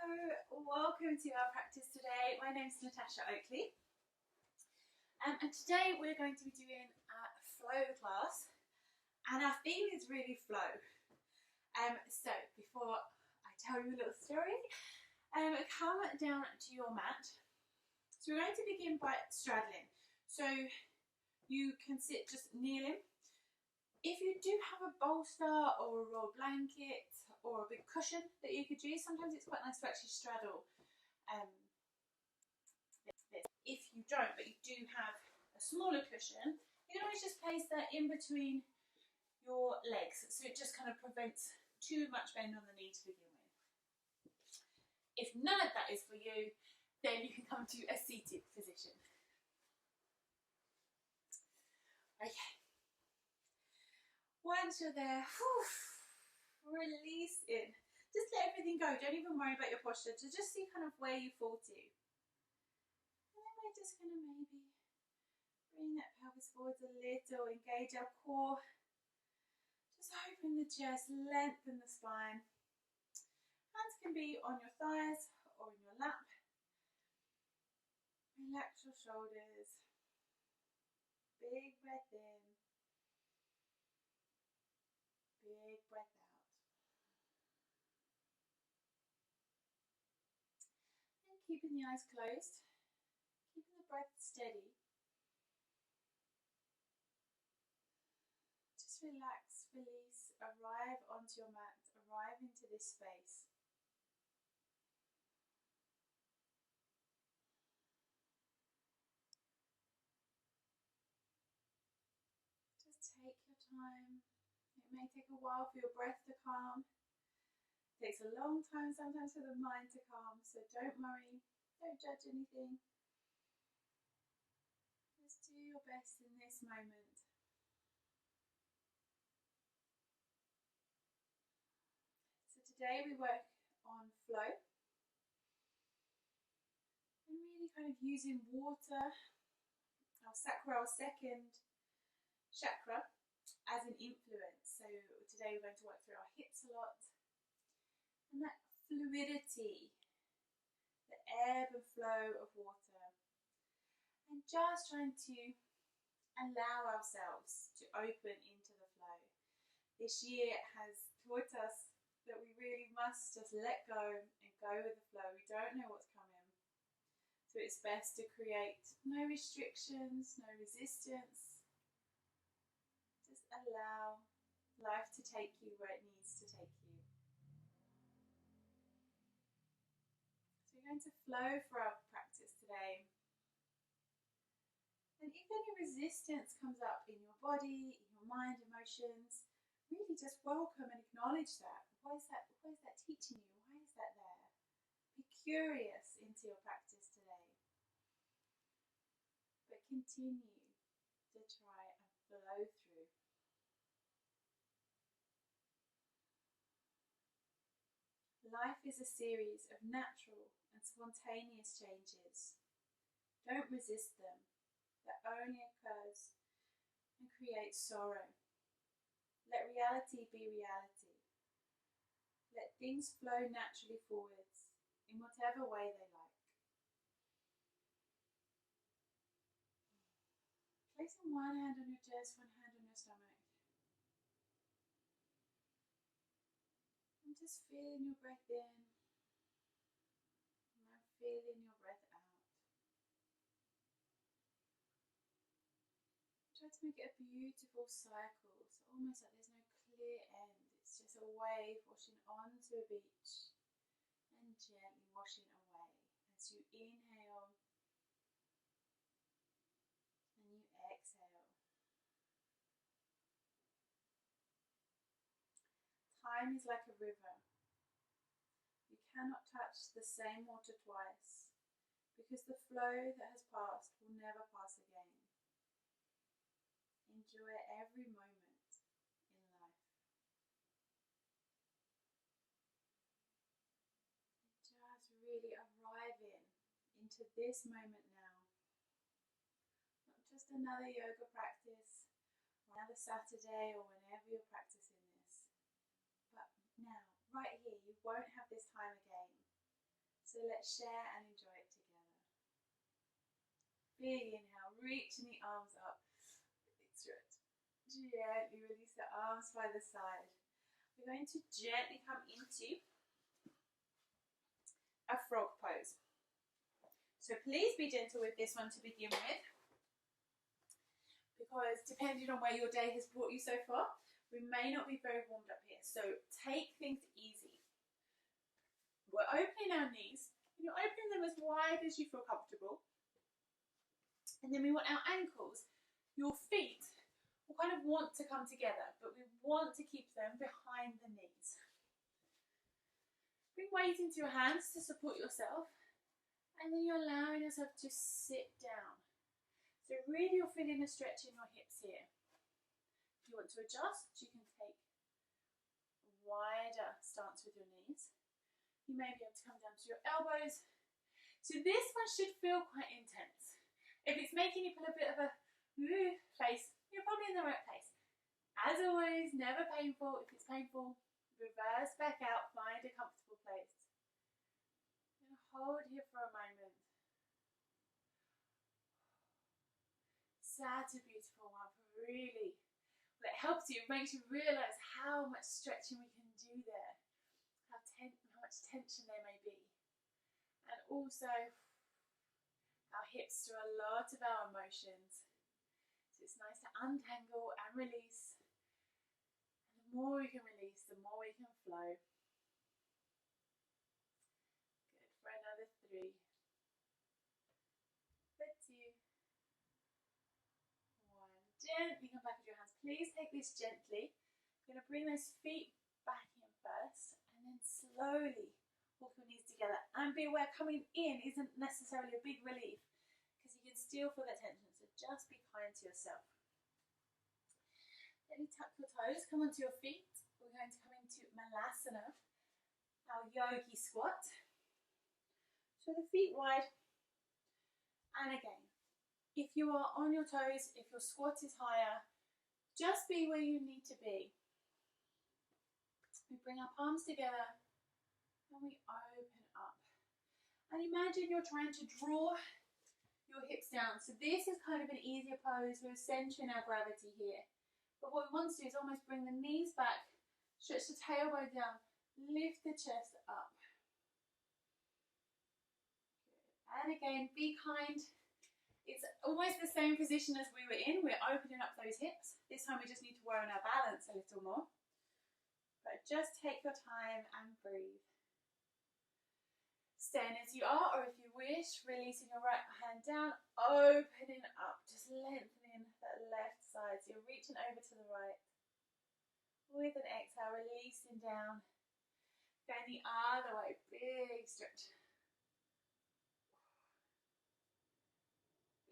Welcome to our practice today. My name is Natasha Oakley, and today we're going to be doing a flow class, and our theme is really flow. So before I tell you a little story, come down to your mat. So we're going to begin by straddling. So you can sit just kneeling. If you do have a bolster or a rolled blanket or a big cushion that you could use, sometimes it's quite nice to actually straddle this. If you don't, but you do have a smaller cushion, you can always just place that in between your legs, so it just kind of prevents too much bend on the knee to begin with. If none of that is for you, then you can come to a seated position. Okay. Once you're there, release in. Just let everything go. Don't even worry about your posture. To just see kind of where you fall to. And then we're just going to maybe bring that pelvis forwards a little, engage our core. Just open the chest, lengthen the spine. Hands can be on your thighs or in your lap. Relax your shoulders. Big breath in. Big breath out. And keeping the eyes closed, keeping the breath steady. Just relax, release, arrive onto your mat, arrive into this space. Just take your time. It may take a while for your breath to calm. It takes a long time sometimes for the mind to calm, so don't worry, don't judge anything. Just do your best in this moment. So today we work on flow and really kind of using water, our sacral second chakra, as an influence. So today we're going to work through our hips a lot. And that fluidity, the ebb and flow of water, and just trying to allow ourselves to open into the flow. This year has taught us that we really must just let go and go with the flow. We don't know what's coming, so it's best to create no restrictions, no resistance. Just allow life to take you where it needs to take you. So we're going to flow for our practice today. And if any resistance comes up in your body, in your mind, emotions, really just welcome and acknowledge that. Why is that teaching you? Why is that there? Be curious into your practice today. But continue to try and flow through. Life is a series of natural and spontaneous changes. Don't resist them. That only occurs and creates sorrow. Let reality be reality. Let things flow naturally forwards in whatever way they like. Placing one hand on your chest, one hand on your stomach. And just feeling your breath in and feeling your breath out. Try to make it a beautiful cycle, so almost like there's no clear end. It's just a wave washing onto a beach and gently washing away as you inhale and you exhale. Time is like a river. You cannot touch the same water twice, because the flow that has passed will never pass again. Enjoy every moment in life. Just really arriving into this moment now. Not just another yoga practice, or another Saturday, or whenever you're practicing this. But now, right here, you won't have this time again. So let's share and enjoy it together. Big inhale, reaching the arms up. Big stretch. Gently release the arms by the side. We're going to gently come into a frog pose. So please be gentle with this one to begin with, because depending on where your day has brought you so far, we may not be very warmed up here. So take things easy. We're opening our knees, and you're opening them as wide as you feel comfortable. And then we want our ankles, your feet, will kind of want to come together, but we want to keep them behind the knees. Bring weight into your hands to support yourself, and then you're allowing yourself to sit down. So really you're feeling a stretch in your hips here. If you want to adjust, you can take a wider stance with your knees. You may be able to come down to your elbows. So this one should feel quite intense. If it's making you feel a bit of a face, you're probably in the right place. As always, never painful. If it's painful, reverse back out, find a comfortable place. And hold here for a moment. Such a beautiful one, really. Well, it helps you, it makes you realise how much stretching we can do there. How much tension there may be. And also, our hips store a lot of our emotions. So it's nice to untangle and release. And the more we can release, the more we can flow. Good, for another 3. For 2. 1. Gently come back with your hands. Please take this gently. You're going to bring those feet back in first, and then slowly walk your knees together. And be aware, coming in isn't necessarily a big relief, because you can still feel that tension. So just be kind to yourself. Let me tuck your toes, come onto your feet. We're going to come into Malasana, our yogi squat. So the feet wide. And again, if you are on your toes, if your squat is higher, just be where you need to be. We bring our palms together and we open up. And imagine you're trying to draw your hips down. So this is kind of an easier pose. We're centering our gravity here. But what we want to do is almost bring the knees back, stretch the tailbone down, lift the chest up. Good. And again, be kind. It's almost the same position as we were in. We're opening up those hips. This time we just need to work on our balance a little more. But just take your time and breathe. Staying as you are, or if you wish, releasing your right hand down, opening up, just lengthening that left side. So you're reaching over to the right. With an exhale, releasing down. Going the other way, big stretch.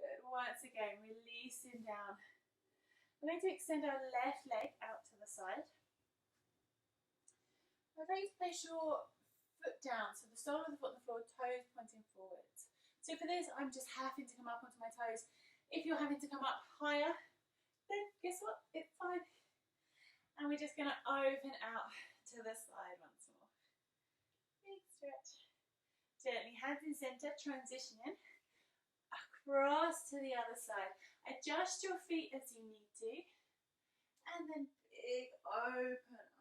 Good, once again, releasing down. We're going to extend our left leg out to the side. We're going to place your foot down, so the sole of the foot on the floor, toes pointing forwards. So for this, I'm just having to come up onto my toes. If you're having to come up higher, then guess what? It's fine. And we're just going to open out to the side once more. Big stretch. Gently, hands in center, transitioning across to the other side. Adjust your feet as you need to. And then big open up.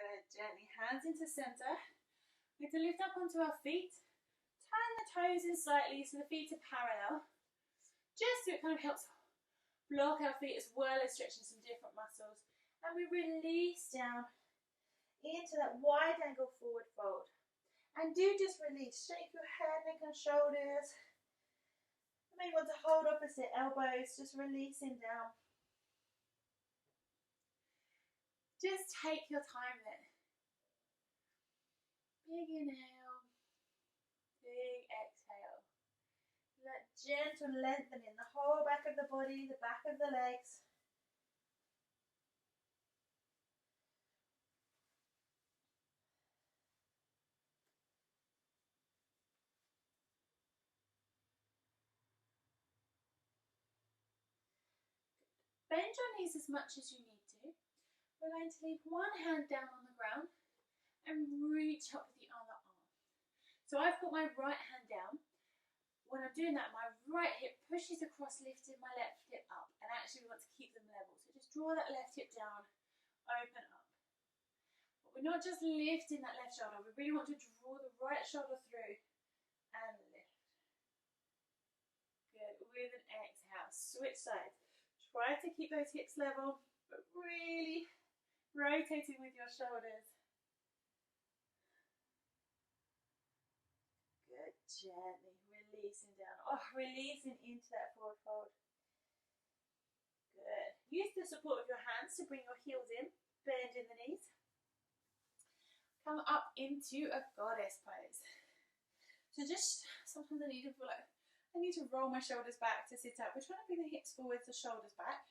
Good, gently, hands into center. We're going to lift up onto our feet. Turn the toes in slightly so the feet are parallel. Just so it kind of helps block our feet as well as stretching some different muscles. And we release down into that wide angle forward fold. And do just release. Shake your head, neck and shoulders. You may want to hold opposite elbows, just releasing down. Just take your time there. Big inhale, big exhale. That gentle lengthening, the whole back of the body, the back of the legs. Bend your knees as much as you need to. We're going to leave one hand down on the ground and reach up with the other arm. So I've got my right hand down. When I'm doing that, my right hip pushes across, lifting my left hip up. And actually we want to keep them level. So just draw that left hip down, open up. But we're not just lifting that left shoulder. We really want to draw the right shoulder through and lift. Good. With an exhale, switch sides. Try to keep those hips level, but really rotating with your shoulders. Good. Gently releasing down. Oh, releasing into that forward fold. Good. Use the support of your hands to bring your heels in. Bend in the knees. Come up into a goddess pose. So just sometimes I need to feel like I need to roll my shoulders back to sit up. We're trying to bring the hips forward, the shoulders back.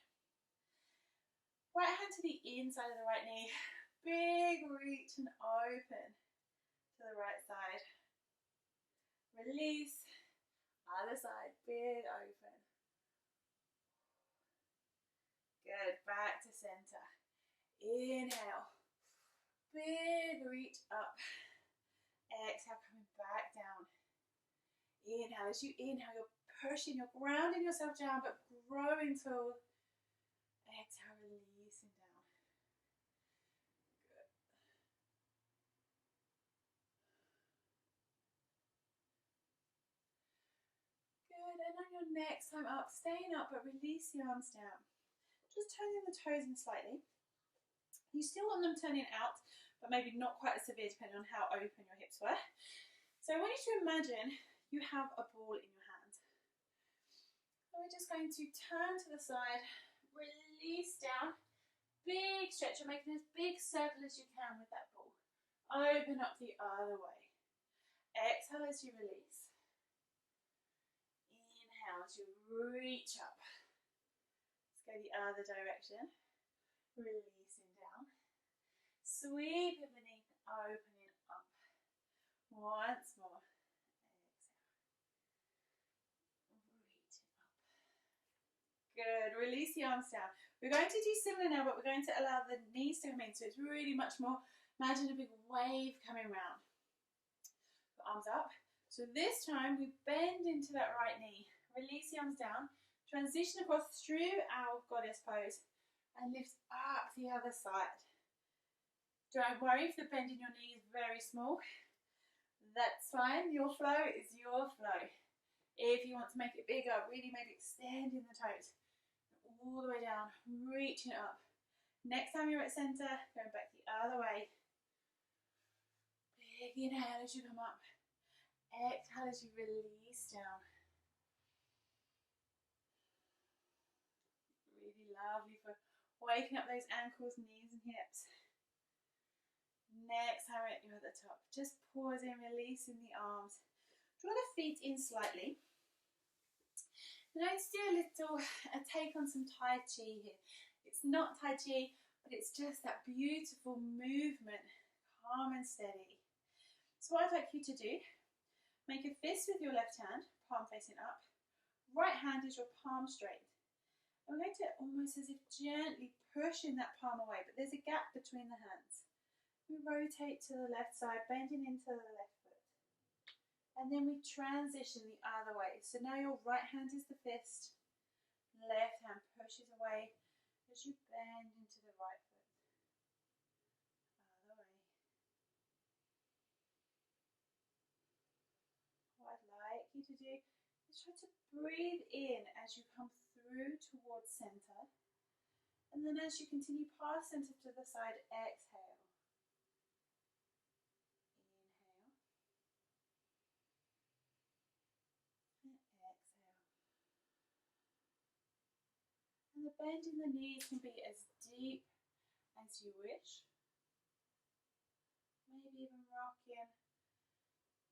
Right hand to the inside of the right knee. Big reach and open to the right side. Release. Other side. Big open. Good. Back to center. Inhale. Big reach up. Exhale, coming back down. Inhale. As you inhale, you're pushing, you're grounding yourself down, but growing tall. Exhale, releasing down. Good. Good. And on your next time up, staying up, but release the arms down. Just turning the toes in slightly. You still want them turning out, but maybe not quite as severe depending on how open your hips were. So I want you to imagine you have a ball in your hand. And we're just going to turn to the side, release down, big stretch. You're making as big circle as you can with that ball. Open up the other way. Exhale as you release. Inhale as you reach up. Let's go the other direction. Releasing down. Sweeping beneath, opening up. Once more. Good. Release the arms down. We're going to do similar now, but we're going to allow the knees to come in. So it's really much more, imagine a big wave coming round. The arms up. So this time we bend into that right knee. Release the arms down. Transition across through our goddess pose. And lift up the other side. Don't worry if the bend in your knee is very small. That's fine. Your flow is your flow. If you want to make it bigger, really maybe extending the toes. All the way down, reaching up. Next time you're at center, going back the other way. Big inhale as you come up. Exhale as you release down. Really lovely for waking up those ankles, knees and hips. Next time you're at the top. Just pausing, releasing the arms. Draw the feet in slightly. We're going to do a take on some Tai Chi here. It's not Tai Chi, but it's just that beautiful movement, calm and steady. So what I'd like you to do, make a fist with your left hand, palm facing up. Right hand is your palm straight. And we're going to almost as if gently pushing that palm away, but there's a gap between the hands. We rotate to the left side, bending into the left foot. And then we transition the other way. So now your right hand is the fist, left hand pushes away as you bend into the right foot. Other way. What I'd like you to do is try to breathe in as you come through towards center. And then as you continue past center to the side, exhale. And the bend in the knees can be as deep as you wish. Maybe even rocking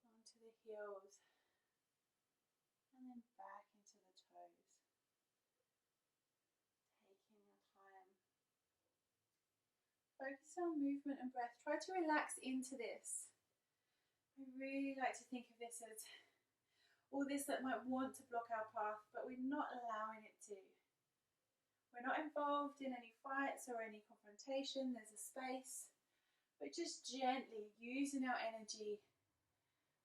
onto the heels and then back into the toes. Taking your time. Focus on movement and breath. Try to relax into this. I really like to think of this as all this that might want to block our path, but we're not allowing it to. We're not involved in any fights or any confrontation, there's a space. But just gently using our energy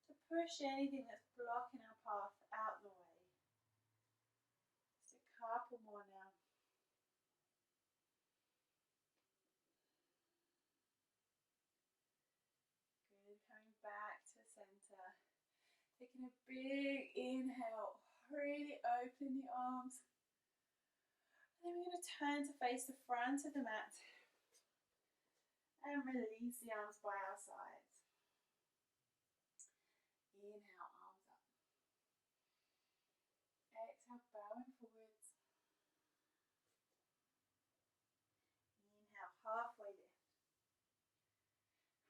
to push anything that's blocking our path out the way. Just a couple more now. Good, coming back to center. Taking a big inhale, really open the arms. And then we're going to turn to face the front of the mat. And release the arms by our sides. Inhale, arms up. Exhale, bowing forwards. Inhale, halfway lift.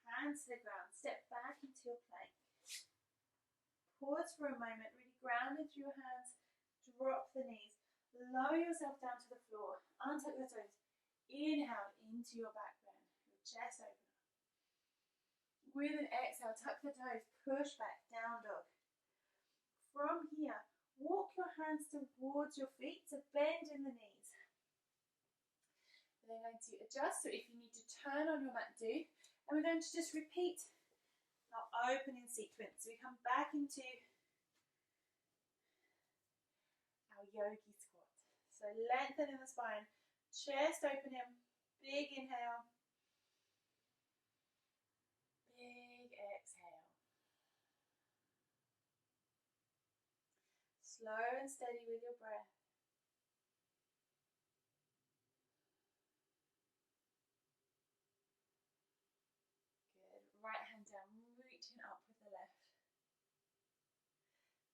Hands to the ground, step back into your plank. Pause for a moment, really grounded through your hands. Drop the knees. Lower yourself down to the floor. Untuck the toes. Inhale into your back bend. Chest open up. With an exhale, tuck the toes, push back, down dog. From here, walk your hands towards your feet, so bend in the knees. We're then going to adjust, so if you need to turn on your mat, do. And we're going to just repeat our opening sequence. So we come back into our yogi squat. So lengthen in the spine, chest opening, big inhale. Big exhale. Slow and steady with your breath. Good. Right hand down, reaching up with the left.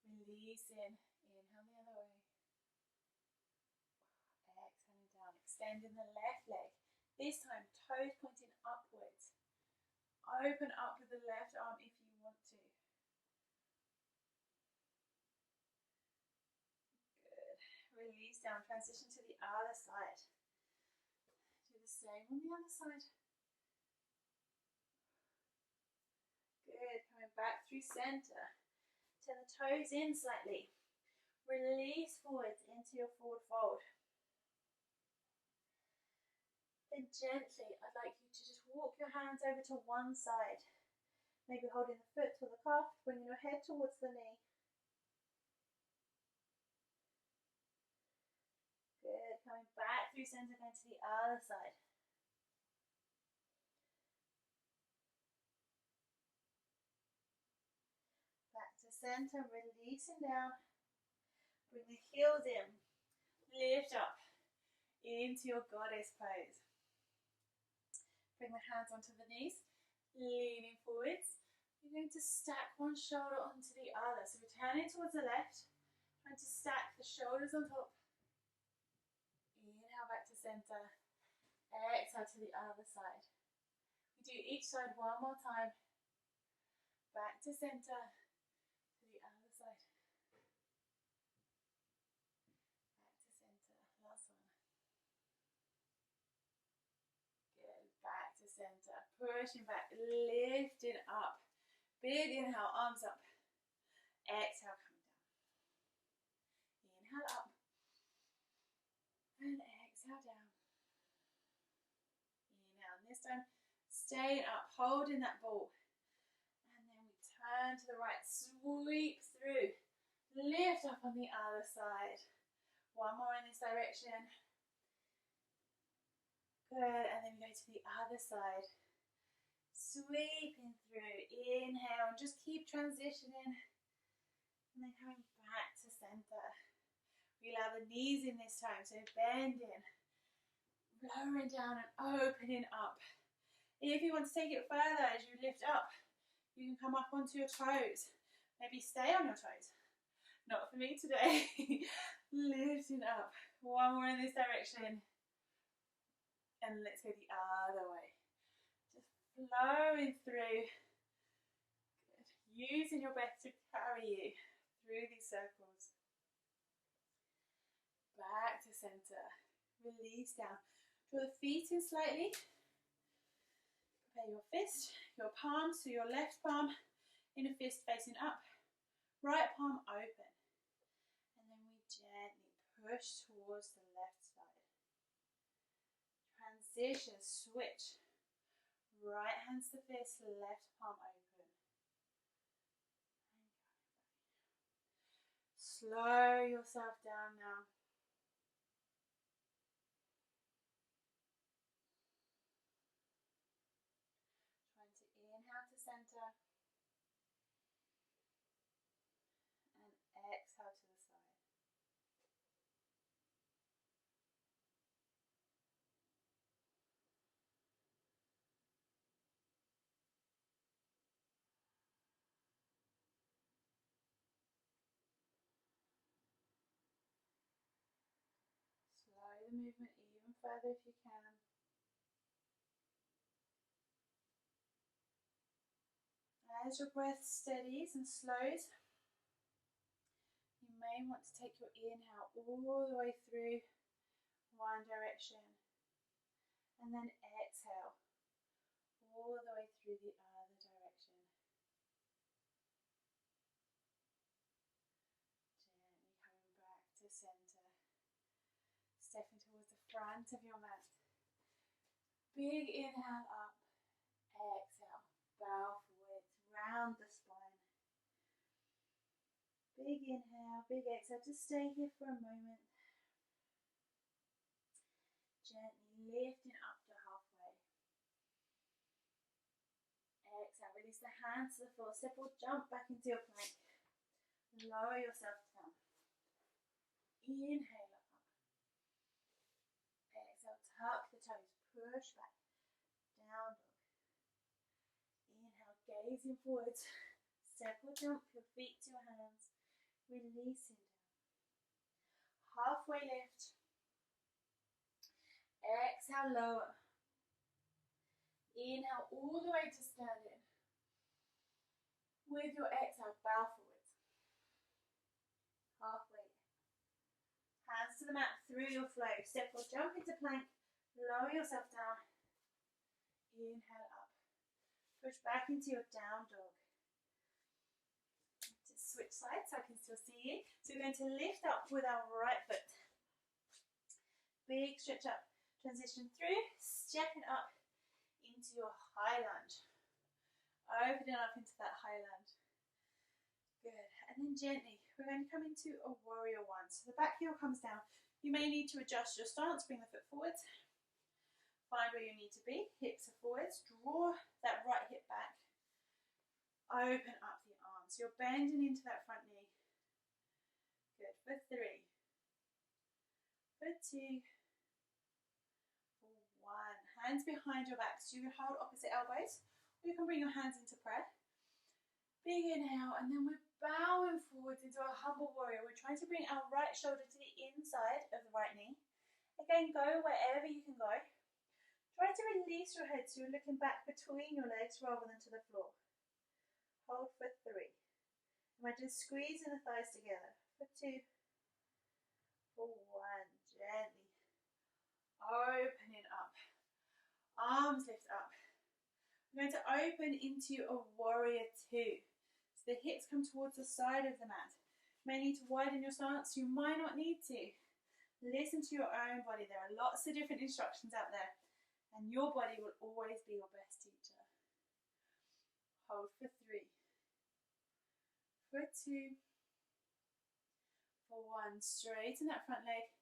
Release in. Inhale the other way. Exhaling down, extending the left leg. This time, toes pointing upwards. Open up with the left arm if you want to. Good. Release down, transition to the other side. Do the same on the other side. Good, coming back through center. Turn the toes in slightly. Release forwards into your forward fold. Then gently, I'd like you to just walk your hands over to one side. Maybe holding the foot or the calf, bringing your head towards the knee. Good, coming back through center, going to the other side. Back to center, releasing down. Bring the heels in. Lift up into your goddess pose. Bring the hands onto the knees, leaning forwards. You're going to stack one shoulder onto the other. So we're turning towards the left, trying to stack the shoulders on top. Inhale back to center. Exhale to the other side. We do each side one more time. Back to center, to the other side. Back to center, last one. Good, back to center, pushing back, lifting up. Big inhale, arms up. Exhale, coming down. Inhale up. And exhale down. Inhale, and this time, staying up, holding that ball. And then we turn to the right, sweep through. Lift up on the other side. One more in this direction. Good, and then we go to the other side. Sweeping through, inhale, and just keep transitioning. And then coming back to center. We allow the knees in this time, so bending, lowering down and opening up. If you want to take it further as you lift up, you can come up onto your toes. Maybe stay on your toes. Not for me today. Lifting up. One more in this direction. And let's go the other way. Just flowing through. Good. Using your breath to carry you through these circles. Back to center. Release down. Draw the feet in slightly. Prepare your fist, your palm, so your left palm in a fist facing up. Right palm open. And then we gently push towards the left side. transition, switch. Right hand to the fist, left palm open. Slow yourself down now. Trying to inhale to center and exhale to the side. Slow the movement even further if you can. As your breath steadies and slows, you may want to take your inhale all the way through one direction and then exhale all the way through the other direction. Gently coming back to center, stepping towards the front of your mat. Big inhale up, exhale, bow forwards, round the spine. Big inhale, big exhale. Just stay here for a moment. Gently lifting up to halfway. Exhale, release the hands to the floor. Step or jump back into your plank. Lower yourself down. Inhale up. Exhale, tuck the toes. Push back. Down dog. Inhale, gazing forwards. Step or jump your feet to your hands. Releasing down. Halfway lift. Exhale, lower. Inhale all the way to standing. With your exhale, bow forwards. Halfway. Hands to the mat through your flow. Step or jump into plank. Lower yourself down. Inhale up. Push back into your down dog. Just switch sides so I can still see you. So we're going to lift up with our right foot. Big stretch up. Transition through. Stepping up into your high lunge. Opening up into that high lunge. Good. And then gently, we're going to come into a warrior one. So the back heel comes down. You may need to adjust your stance. Bring the foot forwards. Find where you need to be. Hips are forwards. Draw that right hip back. Open up the arms. You're bending into that front knee. Good. For 3. For 2. For 1. Hands behind your back. So you can hold opposite elbows. Or you can bring your hands into prayer. Big inhale. And then we're bowing forwards into a humble warrior. We're trying to bring our right shoulder to the inside of the right knee. Again, go wherever you can go. Try to release your head so you're looking back between your legs rather than to the floor. Hold for 3. Imagine squeezing the thighs together. For 2. For 1. Gently. Opening up. Arms lift up. We're going to open into a warrior 2. So the hips come towards the side of the mat. You may need to widen your stance. You might not need to. Listen to your own body. There are lots of different instructions out there. And your body will always be your best teacher. Hold for 3. For 2. For 1. Straighten that front leg.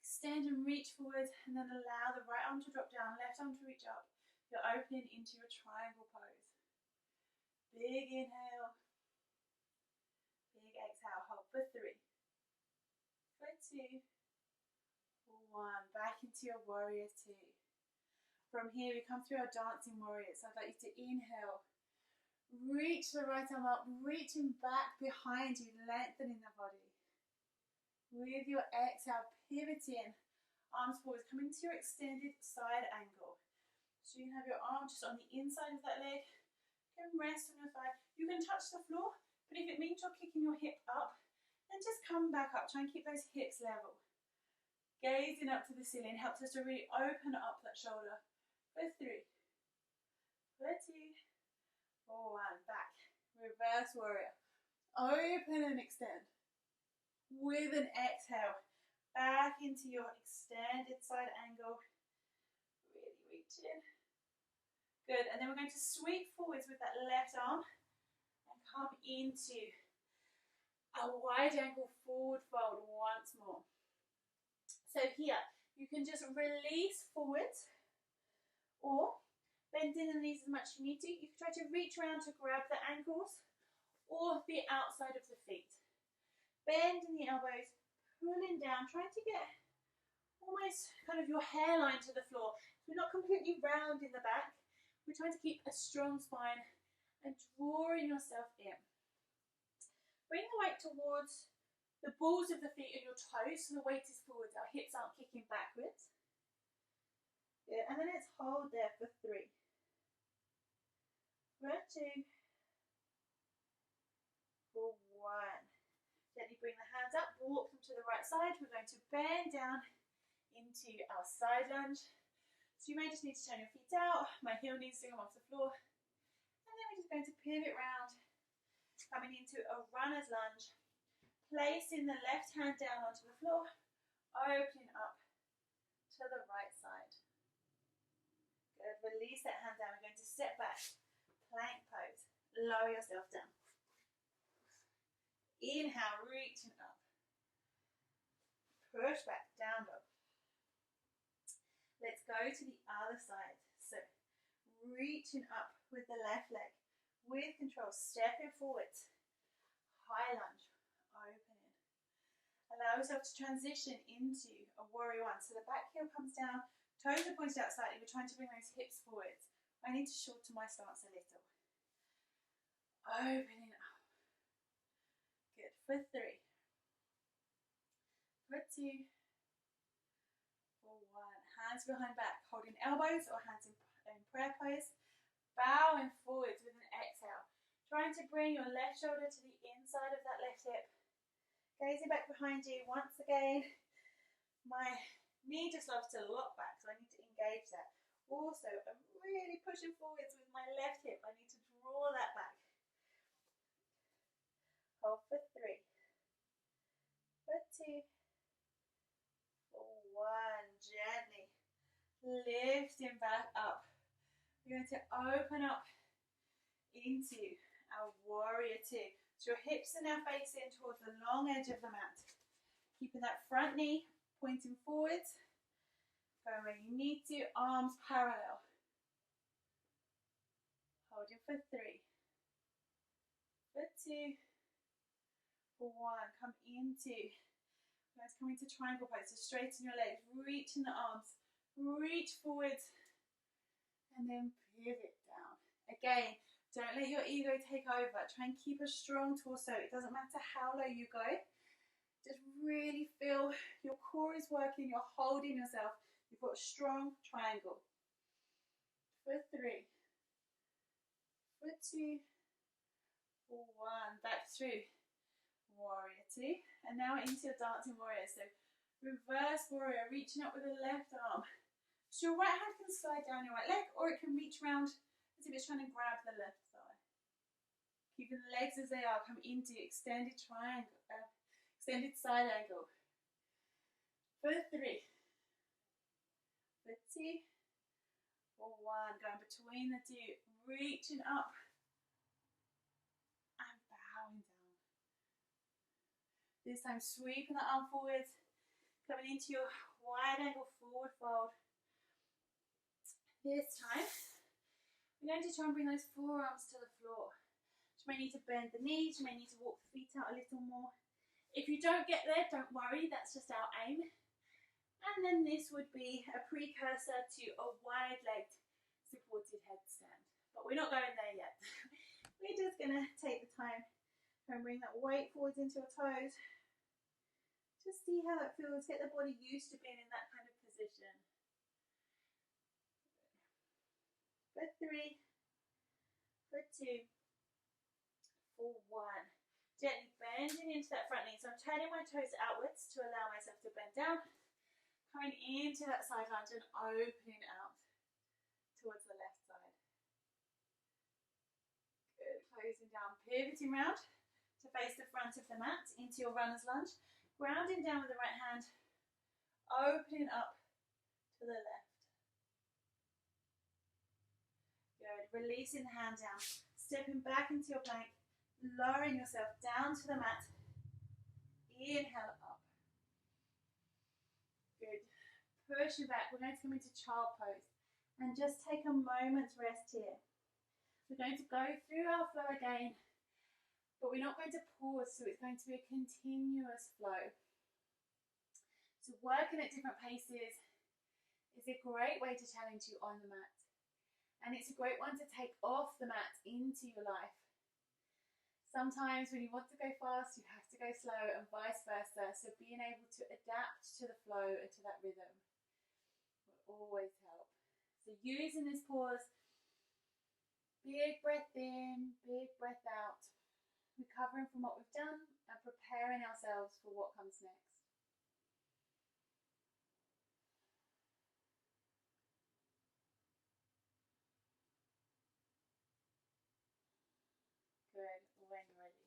Extend and reach forward. And then allow the right arm to drop down. Left arm to reach up. You're opening into your triangle pose. Big inhale. Big exhale. Hold for 3. For 2. For 1. Back into your warrior 2. From here, we come through our dancing warriors. So I'd like you to inhale. Reach the right arm up, reaching back behind you, lengthening the body. With your exhale, pivoting, arms forward, coming to your extended side angle. So you can have your arm just on the inside of that leg. You can rest on your thigh. You can touch the floor, but if it means you're kicking your hip up, then just come back up. Try and keep those hips level. Gazing up to the ceiling helps us to really open up that shoulder. For 3. For 2. For 1. Back. Reverse warrior. Open and extend. With an exhale. Back into your extended side angle. Really reaching. Good, and then we're going to sweep forwards with that left arm and come into a wide angle forward fold once more. So here, you can just release forwards or bend in the knees as much as you need to. You can try to reach around to grab the ankles or the outside of the feet. Bending the elbows, pulling down, trying to get almost kind of your hairline to the floor. So we're not completely round in the back. We're trying to keep a strong spine and drawing yourself in. Bring the weight towards the balls of the feet and your toes, so the weight is forwards. Our hips aren't kicking backwards. Good, and then let's hold there for 3. For 2. For 1. Gently bring the hands up, walk them to the right side. We're going to bend down into our side lunge. So you may just need to turn your feet out. My heel needs to come off the floor. And then we're just going to pivot round, coming into a runner's lunge. Placing the left hand down onto the floor, opening up to the right side. Good, release that hand down. We're going to step back, plank pose. Lower yourself down. Inhale, reaching up. Push back, down dog. Let's go to the other side. So, reaching up with the left leg. With control, stepping forwards. High lunge, opening. Allow yourself to transition into a warrior 1. So the back heel comes down, toes are pointed out slightly. We're trying to bring those hips forwards. I need to shorten my stance a little. Opening up. Good. For 3. For 2. For 1. Hands behind back, holding elbows or hands in prayer pose. Bowing forwards with an exhale. Trying to bring your left shoulder to the inside of that left hip. Gazing back behind you once again. My knee just loves to lock back, so I need to engage that. Also, I'm really pushing forwards with my left hip. I need to draw that back. Hold for 3. For 2. For 1. Gently. Lifting back up. We're going to open up into our warrior 2. So your hips are now facing towards the long edge of the mat. Keeping that front knee pointing forwards. Go where you need to, arms parallel. Holding for 3. For 2. For 1. Come into, let's come into triangle pose. So straighten your legs, reaching the arms. Reach forwards. And then pivot down. Again, don't let your ego take over. Try and keep a strong torso. It doesn't matter how low you go. Just really feel your core is working. You're holding yourself. You've got a strong triangle. For 3. For 2. For 1. Back through. Warrior 2. And now into your dancing warrior. So reverse warrior. Reaching up with the left arm. So your right hand can slide down your right leg, or it can reach round as if it's trying to grab the left thigh. Keeping the legs as they are, come into extended triangle, extended side angle. For 3. For 2. For 1. Going between the 2. Reaching up. And bowing down. This time sweeping the arm forwards. Coming into your wide angle forward fold. This time, we're going to try and bring those forearms to the floor. You may need to bend the knees, you may need to walk the feet out a little more. If you don't get there, don't worry, that's just our aim. And then this would be a precursor to a wide-legged supported headstand. But we're not going there yet. We're just going to take the time and bring that weight forwards into your toes. Just see how that feels, get the body used to being in that kind of position. For 3, for 2, for 1. Gently bending into that front knee. So I'm turning my toes outwards to allow myself to bend down. Coming into that side lunge and opening out towards the left side. Good, closing down, pivoting round to face the front of the mat into your runner's lunge. Grounding down with the right hand, opening up to the left. releasing the hand down, stepping back into your plank, lowering yourself down to the mat. Inhale up. Good. Pushing back. We're going to come into child pose and just take a moment's rest here. We're going to go through our flow again, but we're not going to pause, so it's going to be a continuous flow. So working at different paces is a great way to challenge you on the mat. And it's a great one to take off the mat into your life. Sometimes when you want to go fast, you have to go slow and vice versa. So being able to adapt to the flow and to that rhythm will always help. So using this pause, big breath in, big breath out, recovering from what we've done and preparing ourselves for what comes next. Good, when you're ready.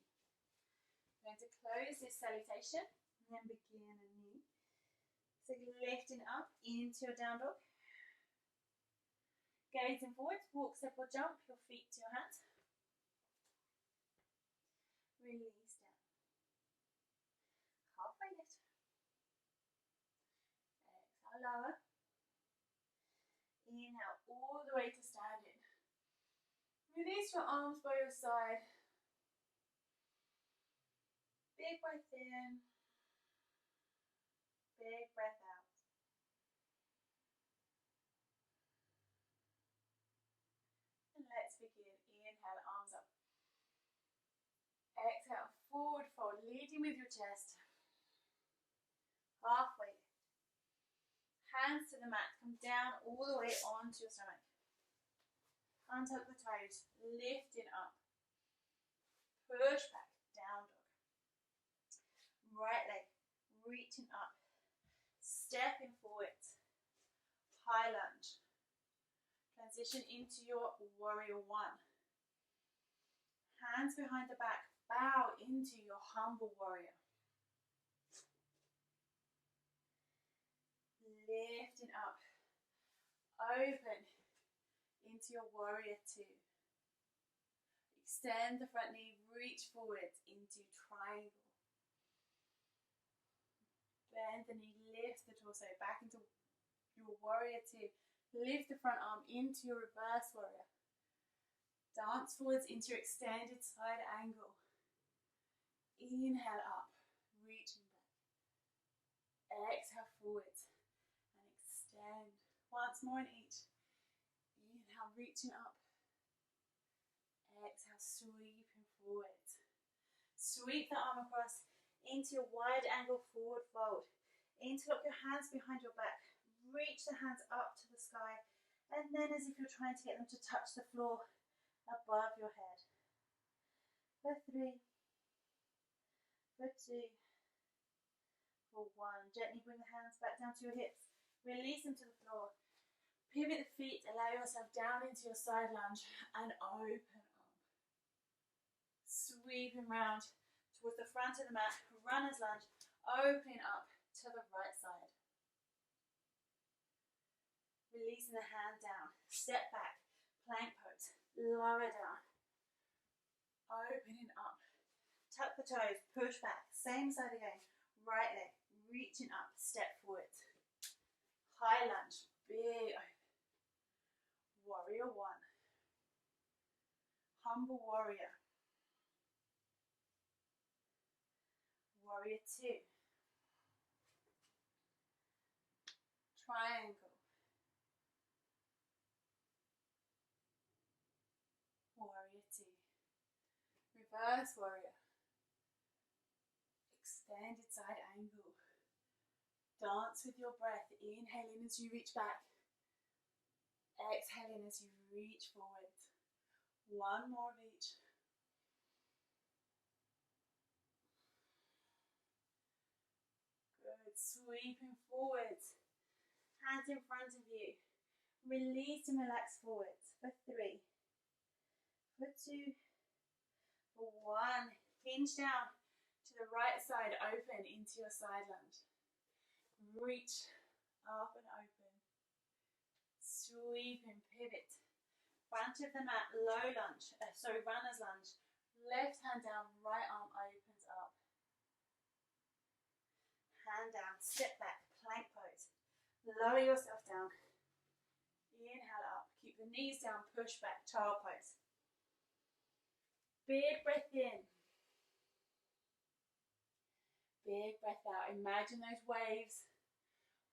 I'm going to close this salutation and then begin anew. So lifting up into your down dog. Gazing forwards, walk, step or jump, your feet to your hands. Release down. Halfway lift. Exhale, lower. Inhale all the way to standing. Release your arms by your side. Big breath in. Big breath out. And let's begin. Inhale, arms up. Exhale, forward fold, leading with your chest. Halfway. Hands to the mat, come down all the way onto your stomach. Untuck the toes, lifting up. Push back, down dog. Right leg, reaching up. Stepping forward. High lunge. Transition into your warrior one. Hands behind the back, bow into your humble warrior. Lifting up, open into your warrior two. Extend the front knee, reach forward into triangle. Bend the knee, lift the torso back into your warrior two. Lift the front arm into your reverse warrior. Dance forwards into your extended side angle. Inhale up, reaching back. Exhale forwards and extend. Once more in each. Inhale, reaching up. Exhale, sweeping forward. Sweep the arm across into your wide angle forward fold. Interlock your hands behind your back. Reach the hands up to the sky. And then as if you're trying to get them to touch the floor above your head. For 3. For 2. For 1. Gently bring the hands back down to your hips. Release them to the floor. Pivot the feet. Allow yourself down into your side lunge and open up. Sweeping round towards the front of the mat. Runner's lunge. Opening up to the right side. Releasing the hand down. Step back. Plank pose. Lower down. Opening up. Tuck the toes. Push back. Same side again. Right leg. Reaching up. Step forward. High lunge. Big open. Warrior one. Humble warrior. Warrior two. Triangle. Warrior two. Reverse warrior. Extended side angle. Dance with your breath. Inhaling as you reach back. Exhaling as you reach forward. One more of each. Good. Sweeping forward. Hands in front of you. Release and relax forward. For 3. For 2. For 1. Hinge down to the right side. Open into your side lunge. Reach up and open. Sweep and pivot. front of the mat, low lunge, runner's lunge. Left hand down, right arm opens up. Hand down, step back, plank pose. Lower yourself down. Inhale up, keep the knees down, push back, child pose. Big breath in. Big breath out. Imagine those waves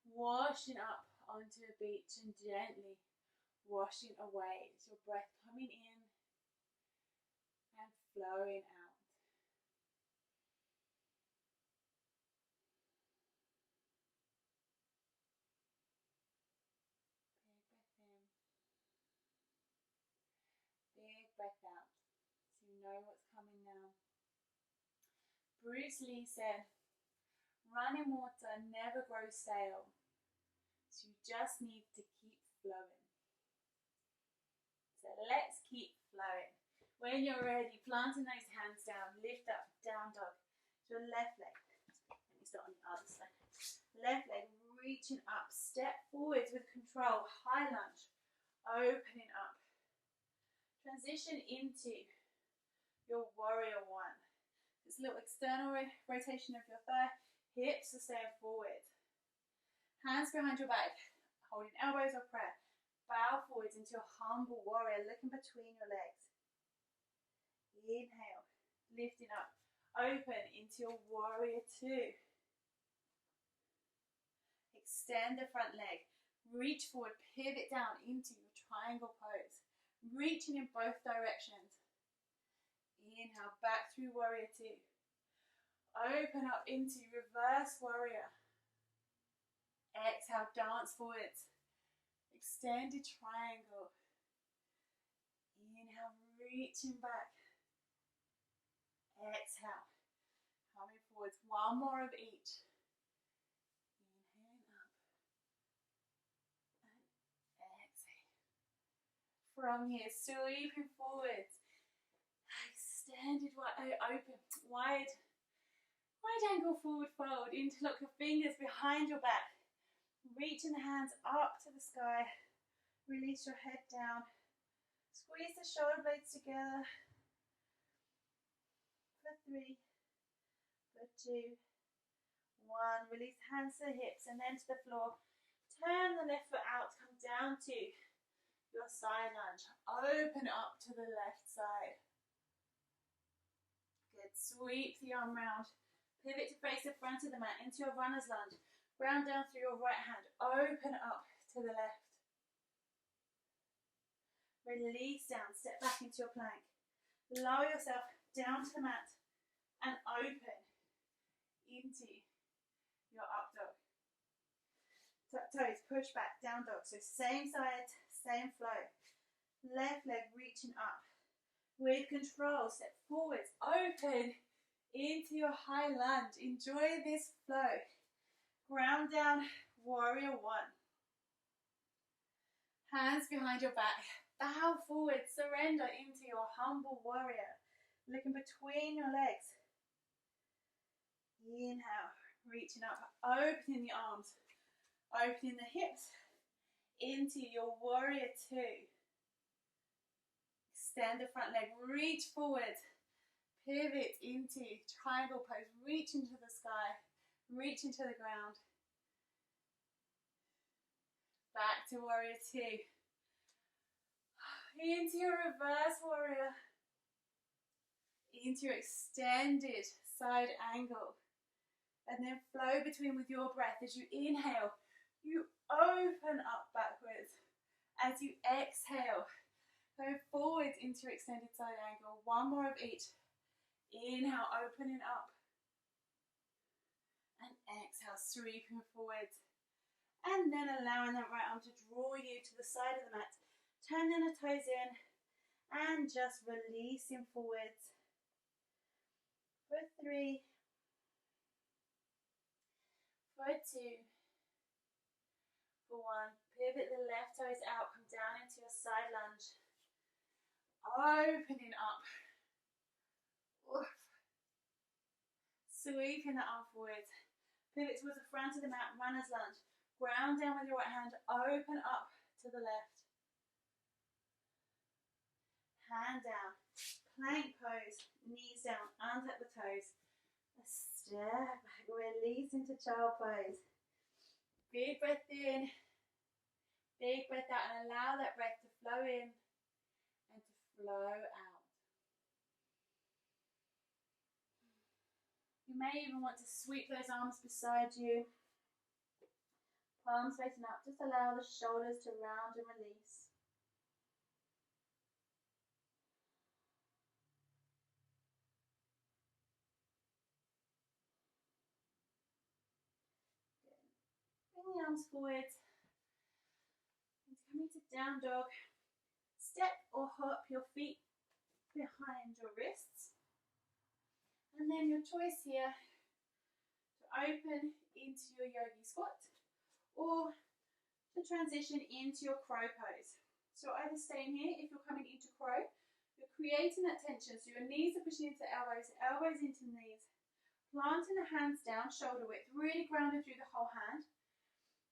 washing up onto the beach and gently washing away. It's your breath coming in and flowing out. Big breath in. Big breath out. So you know what's coming now. Bruce Lee said, running water never grows stale. So you just need to keep flowing. So let's keep flowing. When you're ready, planting those hands down, lift up, down dog. So your left leg. Let me start on the other side. Left leg reaching up, step forwards with control, high lunge, opening up. Transition into your warrior one. This little external rotation of your thigh, hips are staying forward. Hands behind your back, holding elbows or prayer. Bow forwards into a humble warrior, looking between your legs. Inhale, lifting up, open into your warrior two. Extend the front leg, reach forward, pivot down into your triangle pose. Reaching in both directions. Inhale, back through warrior two. Open up into reverse warrior. Exhale, dance forwards. Extended triangle. Inhale, reaching back. Exhale, coming forwards. One more of each. Inhale up. And exhale. From here, sweeping forwards. Extended open. Wide angle forward fold. Interlock your fingers behind your back. Reaching the hands up to the sky. Release your head down. Squeeze the shoulder blades together. For 3, for 2, 1. Release hands to the hips and then to the floor. Turn the left foot out. Come down to your side lunge. Open up to the left side. Good. Sweep the arm round. Pivot to face the front of the mat into your runner's lunge. Ground down through your right hand. Open up to the left. Release down. Step back into your plank. Lower yourself down to the mat and open into your up dog. Tuck toes, push back, down dog. So same side, same flow. Left leg reaching up. With control, step forwards, open into your high lunge. Enjoy this flow. Ground down, warrior one. Hands behind your back. Bow forward, surrender into your humble warrior. Looking between your legs. Inhale, reaching up, opening the arms, opening the hips into your warrior two. Extend the front leg, reach forward, pivot into triangle pose, reach into the sky, reach into the ground. Back to warrior two. Into your reverse warrior. Into your extended side angle. And then flow between with your breath. As you inhale, you open up backwards. As you exhale, go forwards into your extended side angle. One more of each. Inhale, opening up. And exhale, sweeping forwards. And then allowing that right arm to draw you to the side of the mat. Turning the toes in and just releasing forwards. For 3, for 2, for 1. Pivot the left toes out, come down into your side lunge. Opening up. Oof. Sweeping the arm forwards. Pivot towards the front of the mat, runner's lunge. Ground down with your right hand, open up to the left. and down. Plank pose, knees down, untap the toes. A step back, release into child pose. Big breath in, big breath out, and allow that breath to flow in and to flow out. You may even want to sweep those arms beside you. Palms facing up, just allow the shoulders to round and release. Bring the arms forward. And coming to down dog. Step or hop your feet behind your wrists. And then your choice here to open into your yogi squat or to transition into your crow pose. So either staying here, if you're coming into crow, you're creating that tension. So your knees are pushing into elbows, elbows into knees. Planting the hands down, shoulder width, really grounded through the whole hand.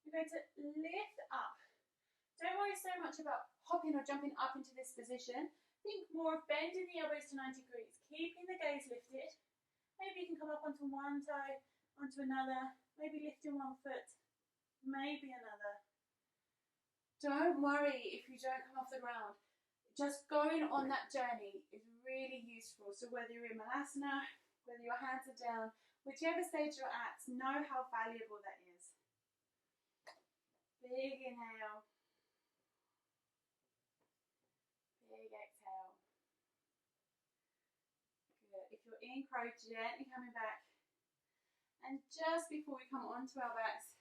You're going to lift up. Don't worry so much about hopping or jumping up into this position. Think more of bending the elbows to 90 degrees, keeping the gaze lifted. Maybe you can come up onto one toe, onto another, maybe lifting one foot, maybe another. Don't worry if you don't come off the ground. Just going on that journey is really useful. So whether you're in Malasana, whether your hands are down, whichever stage you're at, know how valuable that is. Big inhale. Big exhale. Good. If you're in crow, gently coming back. And just before we come onto our backs,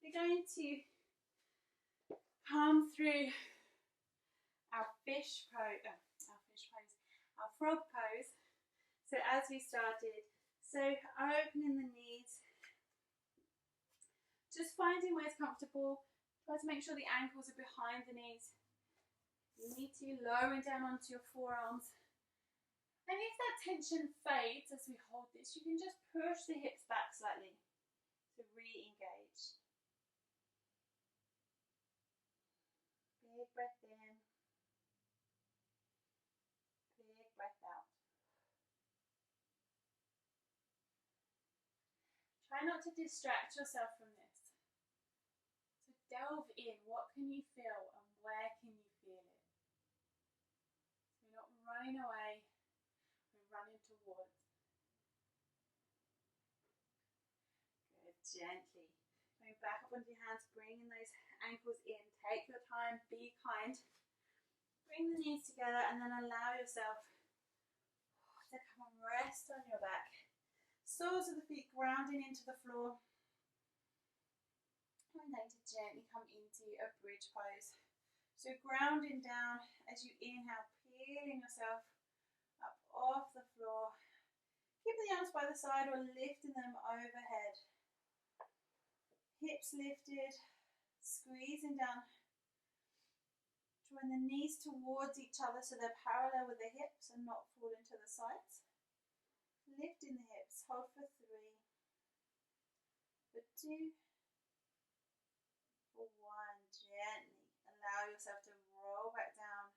we're going to come through our our frog pose. So as we started, so opening the knees, just finding where it's comfortable. Try to make sure the ankles are behind the knees. You need to lowering down onto your forearms. And if that tension fades as we hold this, you can just push the hips back slightly to re-engage. Big breath in. Big breath out. Try not to distract yourself from this. So delve in. What can you feel and where can you feel it? So we're not running away, we're running towards. Good, gently. Going back up onto your hands, bringing those ankles in. Take your time, be kind. Bring the knees together and then allow yourself to come and rest on your back. Soles of the feet grounding into the floor. I'm going to gently come into a bridge pose. So grounding down as you inhale, peeling yourself up off the floor. Keeping the arms by the side or lifting them overhead. Hips lifted, squeezing down. Drawing the knees towards each other so they're parallel with the hips and not falling to the sides. Lifting the hips, hold for 3, for 2, for 1. Gently allow yourself to roll back down.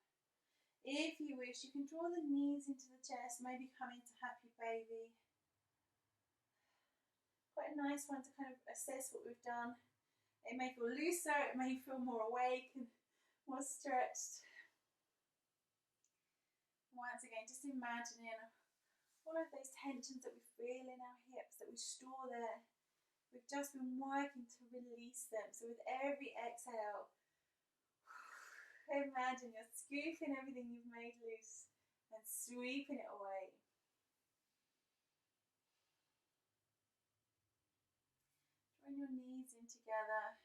If you wish, you can draw the knees into the chest, maybe come into happy baby. Quite a nice one to kind of assess what we've done. It may feel looser, it may feel more awake and more stretched. Once again, just imagining all of those tensions that we feel in our hips, that we store there. We've just been working to release them. So with every exhale, imagine you're scooping everything you've made loose and sweeping it away. Drawing your knees in together,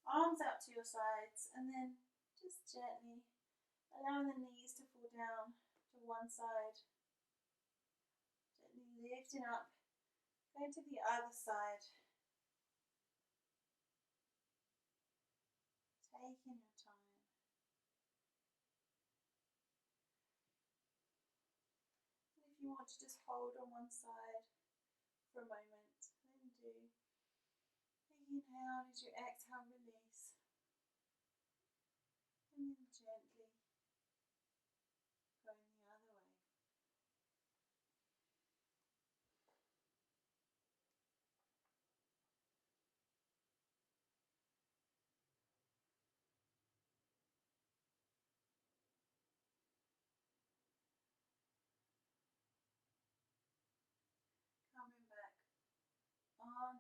arms out to your sides, and then just gently allowing the knees to fall down to one side. Gently lifting up, going to the other side. Taking your time. And if you want to just hold on one side for a moment, then do. Inhale, as you exhale, release. And then gently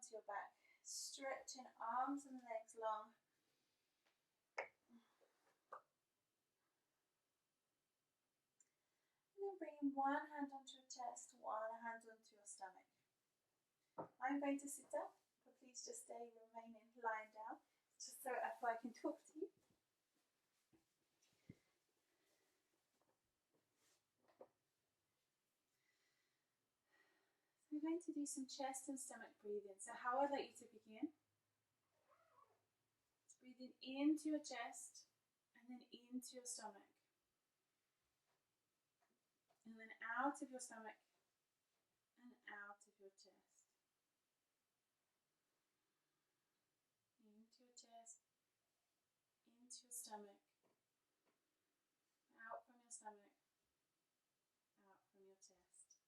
onto your back, stretching arms and legs long. And then bringing one hand onto your chest, one hand onto your stomach. I'm going to sit up, but please just remaining lying down, just so I can talk to you. So we're going to do some chest and stomach breathing. So how I'd like you to begin is breathing into your chest and then into your stomach. And then out of your stomach and out of your chest. Into your chest, into your stomach, out from your stomach, out from your chest.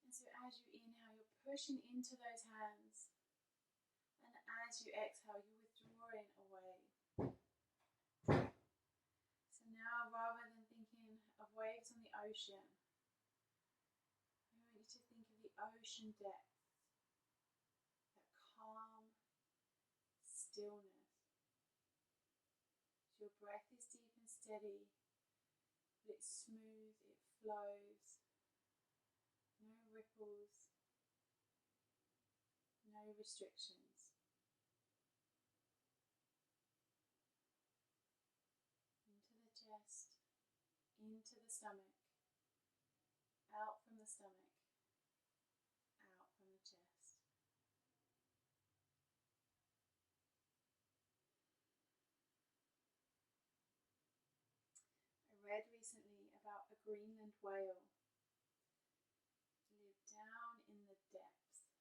And so as you inhale, you're pushing into those hands. And as you exhale, you're withdrawing away. So now, rather than thinking of waves on the ocean, I want you to think of the ocean depth, that calm stillness. So your breath is deep and steady, but it's smooth, it flows, no ripples, no restrictions. Into the chest, into the stomach, out from the stomach, out from the chest. I read recently about a Greenland whale live down in the depths,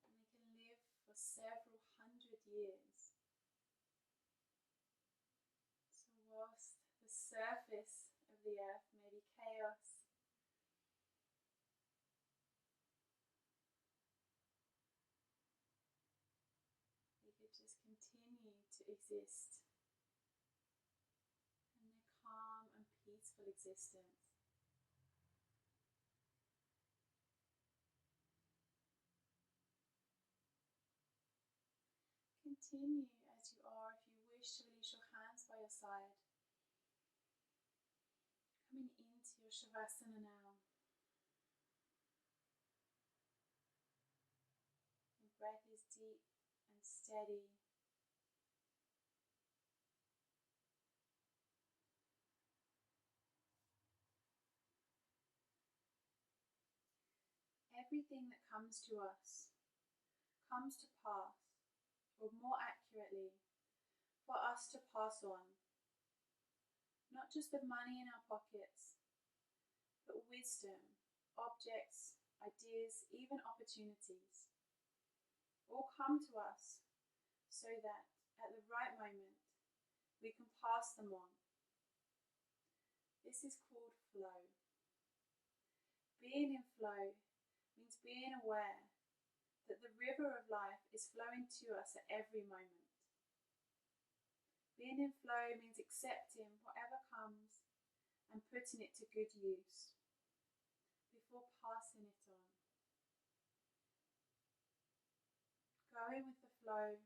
and they can live for several hundred years. So whilst the surface of the earth may be chaos, they could just continue to exist in their calm and peaceful existence. Continue as you are. If you wish to release your hands by your side, coming into your Shavasana now. Your breath is deep and steady. Everything that comes to us comes to pass, or more accurately, for us to pass on. Not just the money in our pockets, but wisdom, objects, ideas, even opportunities, all come to us so that at the right moment we can pass them on. This is called flow. Being in flow means being aware that the river of life is flowing to us at every moment. Being in flow means accepting whatever comes and putting it to good use before passing it on. Going with the flow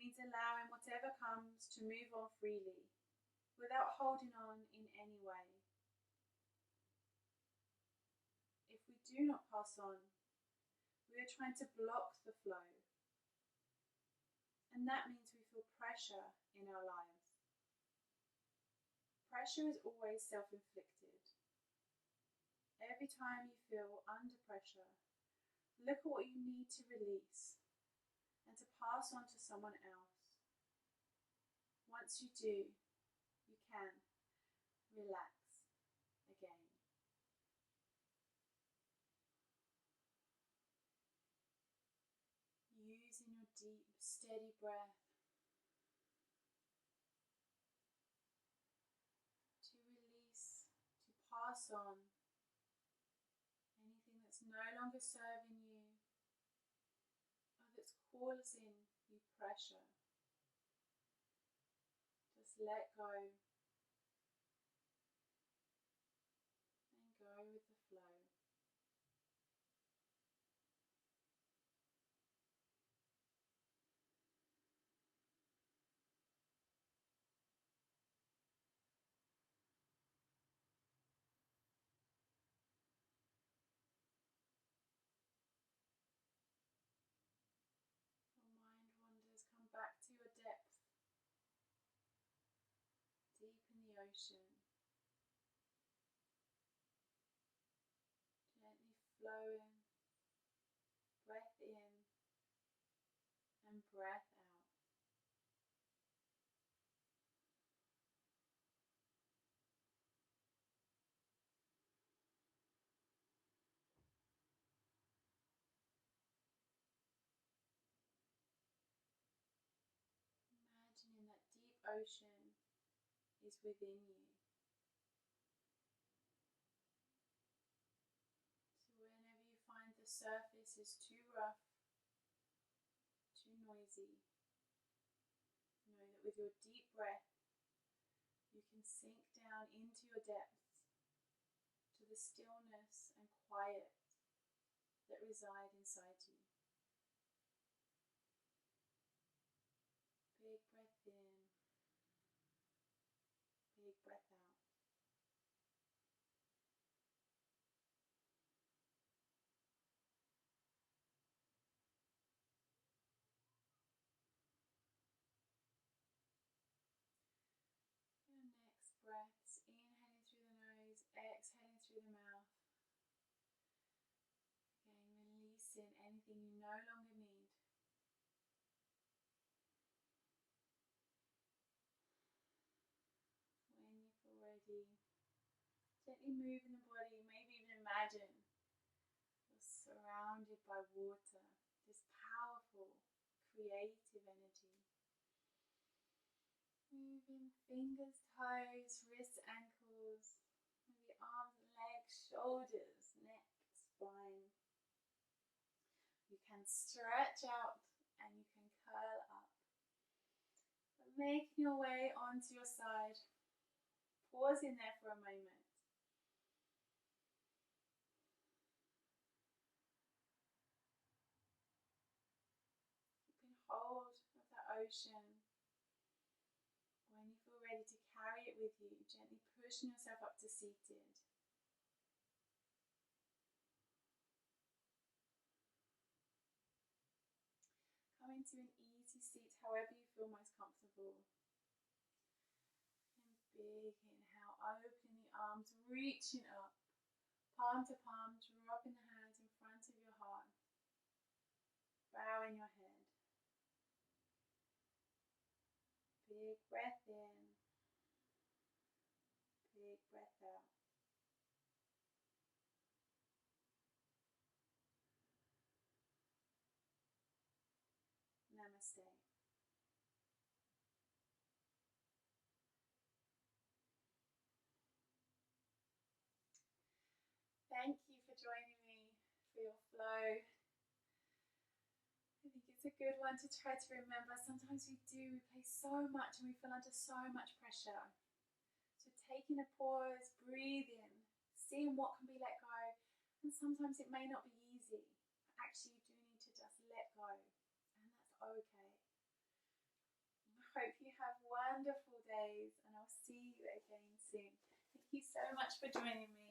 means allowing whatever comes to move on freely without holding on in any way. If we do not pass on, we are trying to block the flow. And that means we feel pressure in our lives. Pressure is always self-inflicted. Every time you feel under pressure, look at what you need to release and to pass on to someone else. Once you do, you can relax again. Using your deep, steady breath to release, to pass on anything that's no longer serving you or that's causing you pressure. Just let go and go with the flow. ocean. Gently flowing, breath in and breath out. Imagining that deep ocean is within you. So whenever you find the surface is too rough, too noisy, know that with your deep breath, you can sink down into your depths, to the stillness and quiet that reside inside you. Big breath in, big breath out. Your next breaths, inhaling through the nose, exhaling through the mouth. Again, releasing anything you no longer need. When you feel ready, gently moving the body, maybe even imagine you're surrounded by water, this powerful, creative energy. Moving fingers, toes, wrists, ankles, maybe arms and legs, shoulders, neck, spine. You can stretch out and you can curl up. But making your way onto your side. Pause in there for a moment. Keeping hold of the ocean. When you feel ready to carry it with you, gently pushing yourself up to seated. Come into an easy seat, however you feel most comfortable. And big inhale, opening the arms, reaching up, palm to palm, dropping the hands in front of your heart, bowing your head. Big breath in, big breath out. Namaste. Thank you for joining me for your flow. I think it's a good one to try to remember. Sometimes we play so much and we feel under so much pressure. So taking a pause, breathing, seeing what can be let go. And sometimes it may not be easy, but actually you do need to just let go. And that's okay. I hope you have wonderful days and I'll see you again soon. Thank you so much for joining me.